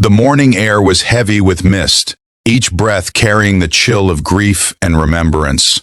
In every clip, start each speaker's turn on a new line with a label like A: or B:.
A: The morning air was heavy with mist, each breath carrying the chill of grief and remembrance.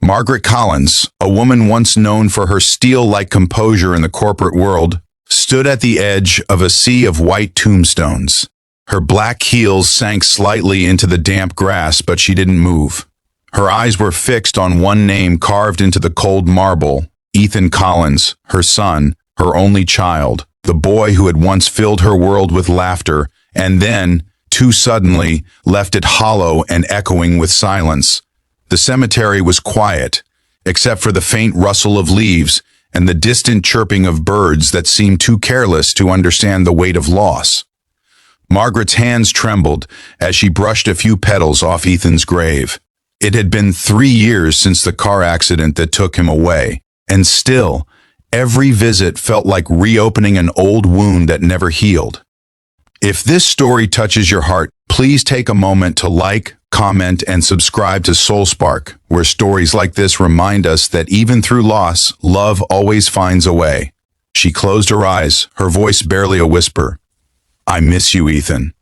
A: Margaret Collins, a woman once known for her steel-like composure in the corporate world, stood at the edge of a sea of white tombstones. Her black heels sank slightly into the damp grass, but she didn't move. Her eyes were fixed on one name carved into the cold marble: Ethan Collins, her son, her only child, the boy who had once filled her world with laughter, and then, too suddenly, left it hollow and echoing with silence. The cemetery was quiet, except for the faint rustle of leaves and the distant chirping of birds that seemed too careless to understand the weight of loss. Margaret's hands trembled as she brushed a few petals off Ethan's grave. It had been 3 years since the car accident that took him away, and still, every visit felt like reopening an old wound that never healed. If this story touches your heart, please take a moment to like, comment, and subscribe to SoulSpark, where stories like this remind us that even through loss, love always finds a way. She closed her eyes, her voice barely a whisper. I miss you, Ethan.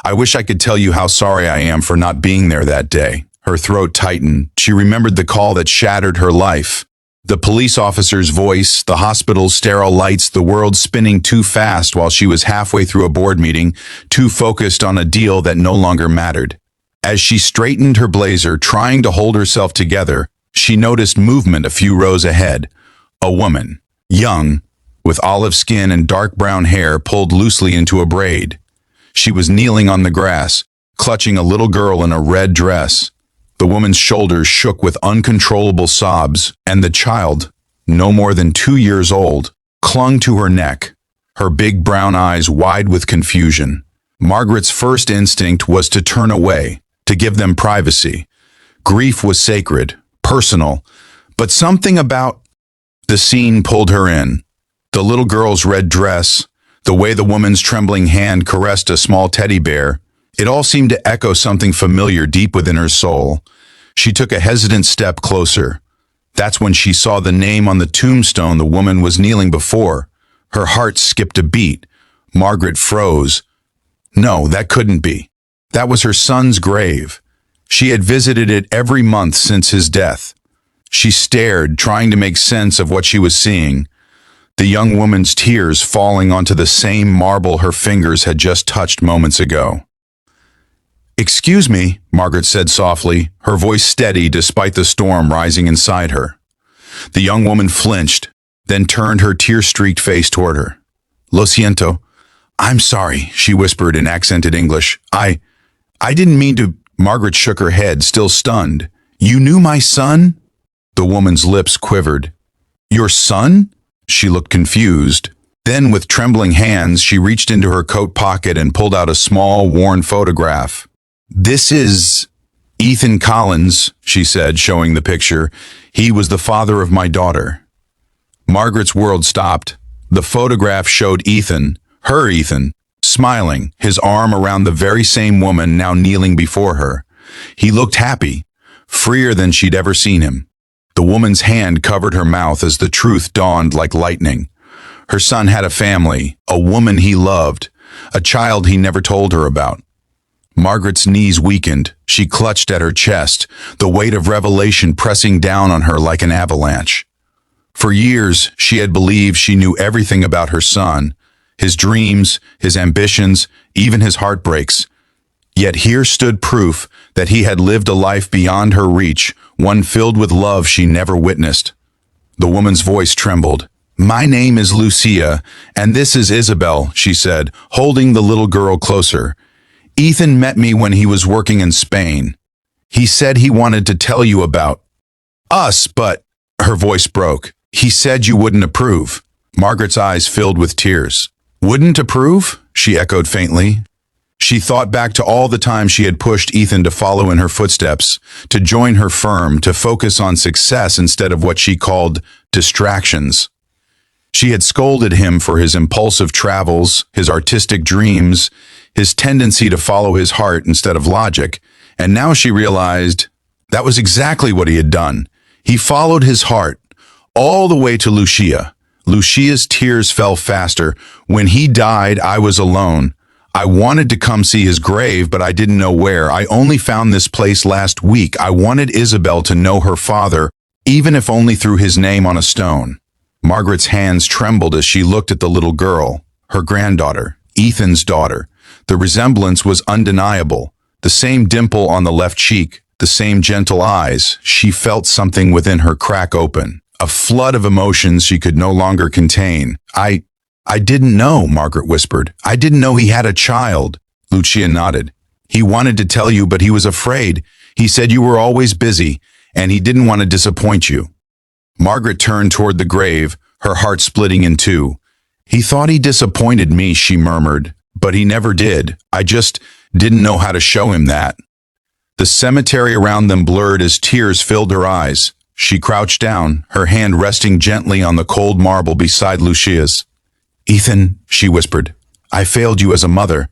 A: I wish I could tell you how sorry I am for not being there that day. Her throat tightened. She remembered the call that shattered her life. The police officer's voice, the hospital's sterile lights, the world spinning too fast while she was halfway through a board meeting, too focused on a deal that no longer mattered. As she straightened her blazer, trying to hold herself together, she noticed movement a few rows ahead. A woman, young, with olive skin and dark brown hair pulled loosely into a braid. She was kneeling on the grass, clutching a little girl in a red dress. The woman's shoulders shook with uncontrollable sobs, and the child, no more than 2 years old, clung to her neck, her big brown eyes wide with confusion. Margaret's first instinct was to turn away, to give them privacy. Grief was sacred, personal, but something about the scene pulled her in. The little girl's red dress, the way the woman's trembling hand caressed a small teddy bear, it all seemed to echo something familiar deep within her soul. She took a hesitant step closer. That's when she saw the name on the tombstone the woman was kneeling before. Her heart skipped a beat. Margaret froze. No, that couldn't be. That was her son's grave. She had visited it every month since his death. She stared, trying to make sense of what she was seeing. The young woman's tears falling onto the same marble her fingers had just touched moments ago. Excuse me, Margaret said softly, her voice steady despite the storm rising inside her. The young woman flinched, then turned her tear-streaked face toward her. Lo siento. I'm sorry, she whispered in accented English. I didn't mean to. Margaret shook her head, still stunned. You knew my son? The woman's lips quivered. Your son? She looked confused. Then, with trembling hands, she reached into her coat pocket and pulled out a small, worn photograph. This is Ethan Collins, she said, showing the picture. He was the father of my daughter. Margaret's world stopped. The photograph showed Ethan, her Ethan, smiling, his arm around the very same woman now kneeling before her. He looked happy, freer than she'd ever seen him. The woman's hand covered her mouth as the truth dawned like lightning. Her son had a family, a woman he loved, a child he never told her about. Margaret's knees weakened. She clutched at her chest, the weight of revelation pressing down on her like an avalanche. For years, she had believed she knew everything about her son, his dreams, his ambitions, even his heartbreaks. Yet here stood proof that he had lived a life beyond her reach, one filled with love she never witnessed. The woman's voice trembled. My name is Lucia, and this is Isabel, she said, holding the little girl closer. Ethan met me when he was working in Spain. He said he wanted to tell you about us, but her voice broke. He said you wouldn't approve. Margaret's eyes filled with tears. Wouldn't approve? She echoed faintly. She thought back to all the time she had pushed Ethan to follow in her footsteps, to join her firm, to focus on success instead of what she called distractions. She had scolded him for his impulsive travels, his artistic dreams, his tendency to follow his heart instead of logic, and now she realized that was exactly what he had done. He followed his heart, all the way to Lucia. Lucia's tears fell faster. When he died, I was alone. I wanted to come see his grave, but I didn't know where. I only found this place last week. I wanted Isabel to know her father, even if only through his name on a stone." Margaret's hands trembled as she looked at the little girl, her granddaughter, Ethan's daughter. The resemblance was undeniable. The same dimple on the left cheek, the same gentle eyes. She felt something within her crack open, a flood of emotions she could no longer contain. I didn't know," Margaret whispered. "I didn't know he had a child." Lucia nodded. "He wanted to tell you, but he was afraid. He said you were always busy, and he didn't want to disappoint you." Margaret turned toward the grave, her heart splitting in two. "He thought he disappointed me," she murmured, "but he never did. I just didn't know how to show him that." The cemetery around them blurred as tears filled her eyes. She crouched down, her hand resting gently on the cold marble beside Lucia's. "Ethan," she whispered, "I failed you as a mother,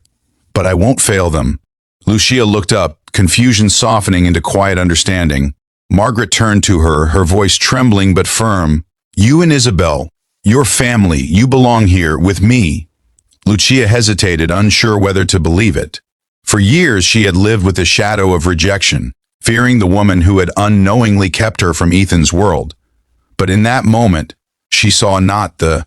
A: but I won't fail them." Lucia looked up, confusion softening into quiet understanding. Margaret turned to her, her voice trembling but firm. "You and Isabel, your family, you belong here with me." Lucia hesitated, unsure whether to believe it. For years she had lived with the shadow of rejection, fearing the woman who had unknowingly kept her from Ethan's world. But in that moment, she saw not the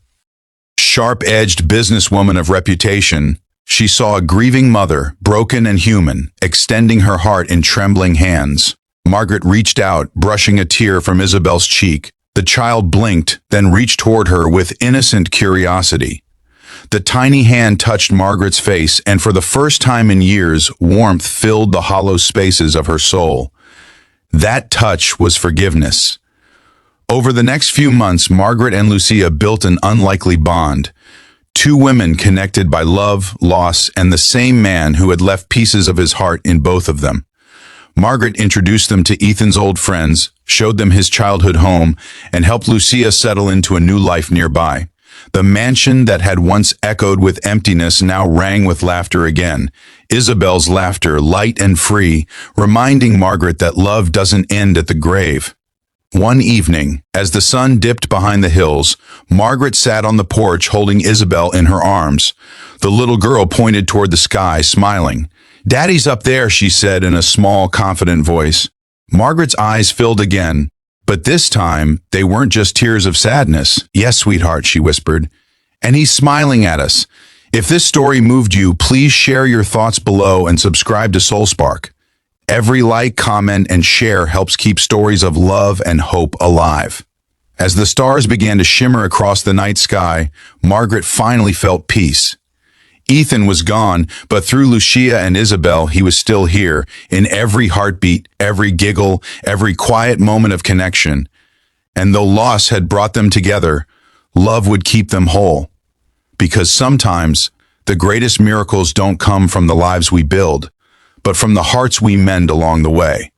A: sharp-edged businesswoman of reputation. She saw a grieving mother, broken and human, extending her heart in trembling hands. Margaret reached out, brushing a tear from Isabel's cheek. The child blinked, then reached toward her with innocent curiosity. The tiny hand touched Margaret's face, and for the first time in years, warmth filled the hollow spaces of her soul. That touch was forgiveness. Over the next few months, Margaret and Lucia built an unlikely bond. Two women connected by love, loss, and the same man who had left pieces of his heart in both of them. Margaret introduced them to Ethan's old friends, showed them his childhood home, and helped Lucia settle into a new life nearby. The mansion that had once echoed with emptiness now rang with laughter again. Isabel's laughter, light and free, reminding Margaret that love doesn't end at the grave. One evening, as the sun dipped behind the hills, Margaret sat on the porch holding Isabel in her arms. The little girl pointed toward the sky, smiling. "Daddy's up there," she said in a small, confident voice. Margaret's eyes filled again, but this time they weren't just tears of sadness. "Yes, sweetheart," she whispered, "and he's smiling at us." If this story moved you, please share your thoughts below and subscribe to SoulSpark. Every like, comment, and share helps keep stories of love and hope alive. As the stars began to shimmer across the night sky, Margaret finally felt peace. Ethan was gone, but through Lucia and Isabel, he was still here, in every heartbeat, every giggle, every quiet moment of connection. And though loss had brought them together, love would keep them whole. Because sometimes, the greatest miracles don't come from the lives we build, but from the hearts we mend along the way.